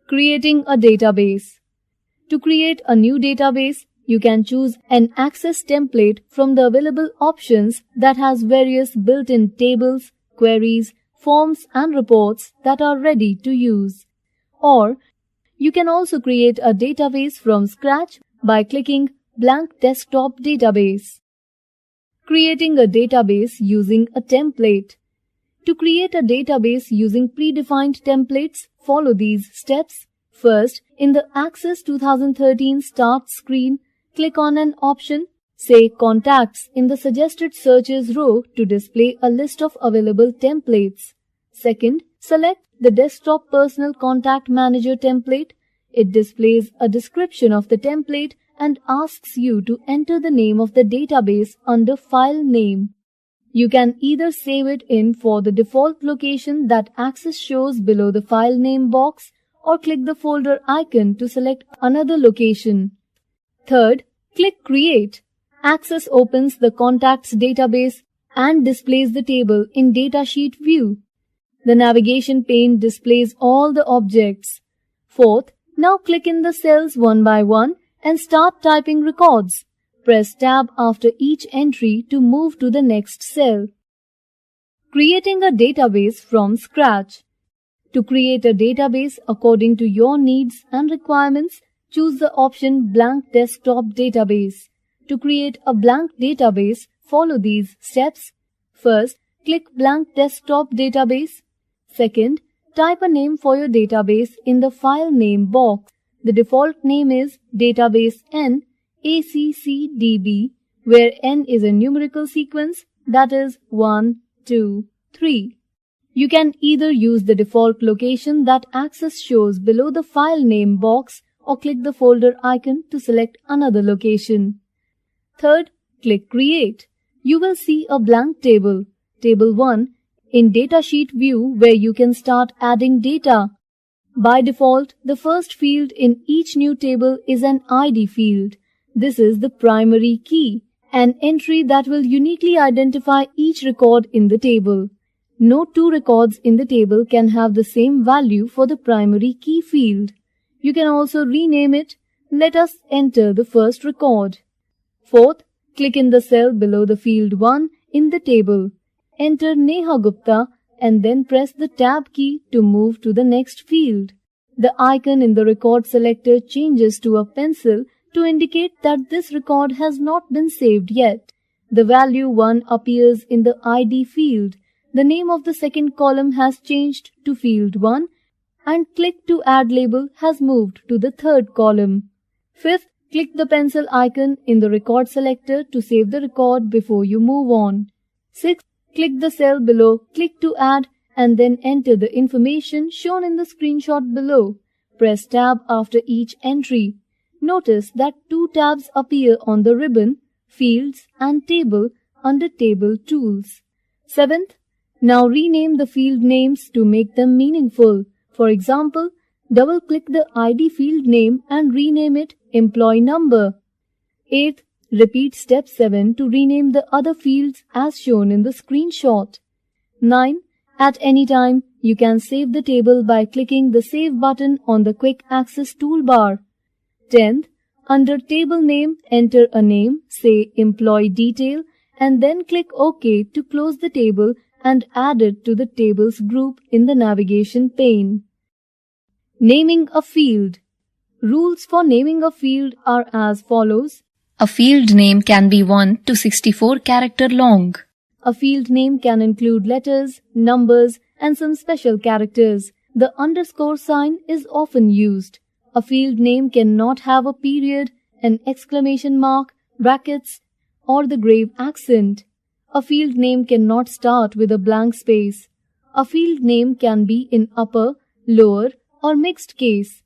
Creating a database. To create a new database, you can choose an Access template from the available options that has various built-in tables, queries, forms and reports that are ready to use. Or you can also create a database from scratch by clicking Blank Desktop Database. Creating a database using a template. To create a database using predefined templates, follow these steps. First, in the Access 2013 Start screen, click on an option, say Contacts in the Suggested Searches row to display a list of available templates. Second, select the Desktop Personal Contact Manager template. It displays a description of the template and asks you to enter the name of the database under File Name. You can either save it in for the default location that Access shows below the file name box or click the folder icon to select another location. Third, click Create. Access opens the Contacts database and displays the table in Datasheet view. The navigation pane displays all the objects. Fourth, now click in the cells one by one and start typing records. Press Tab after each entry to move to the next cell. Creating a database from scratch. To create a database according to your needs and requirements, choose the option Blank Desktop Database. To create a blank database, follow these steps. First, click Blank Desktop Database. Second, type a name for your database in the File Name box. The default name is Database N ACCDB, where N is a numerical sequence, that is 1, 2, 3. You can either use the default location that Access shows below the file name box or click the folder icon to select another location. Third, click Create. You will see a blank table, Table 1, in Datasheet view where you can start adding data. By default, the first field in each new table is an ID field. This is the primary key, an entry that will uniquely identify each record in the table. No two records in the table can have the same value for the primary key field. You can also rename it. Let us enter the first record. Fourth, click in the cell below the field 1 in the table. Enter Neha Gupta and then press the Tab key to move to the next field. The icon in the record selector changes to a pencil to indicate that this record has not been saved yet. The value 1 appears in the ID field. The name of the second column has changed to field 1 and Click to Add label has moved to the third column. Fifth, click the pencil icon in the record selector to save the record before you move on. Sixth, click the cell below Click to Add and then enter the information shown in the screenshot below. Press Tab after each entry. Notice that two tabs appear on the ribbon, Fields and Table under Table Tools. Seventh, now rename the field names to make them meaningful. For example, double-click the ID field name and rename it Employee Number. Eighth, repeat step 7 to rename the other fields as shown in the screenshot. 9. At any time, you can save the table by clicking the Save button on the Quick Access toolbar. 10th, under Table Name, enter a name, say Employee Detail, and then click OK to close the table and add it to the tables group in the navigation pane. Naming a field. Rules for naming a field are as follows. A field name can be 1 to 64 character long. A field name can include letters, numbers, and some special characters. The underscore sign is often used. A field name cannot have a period, an exclamation mark, brackets, or the grave accent. A field name cannot start with a blank space. A field name can be in upper, lower, or mixed case.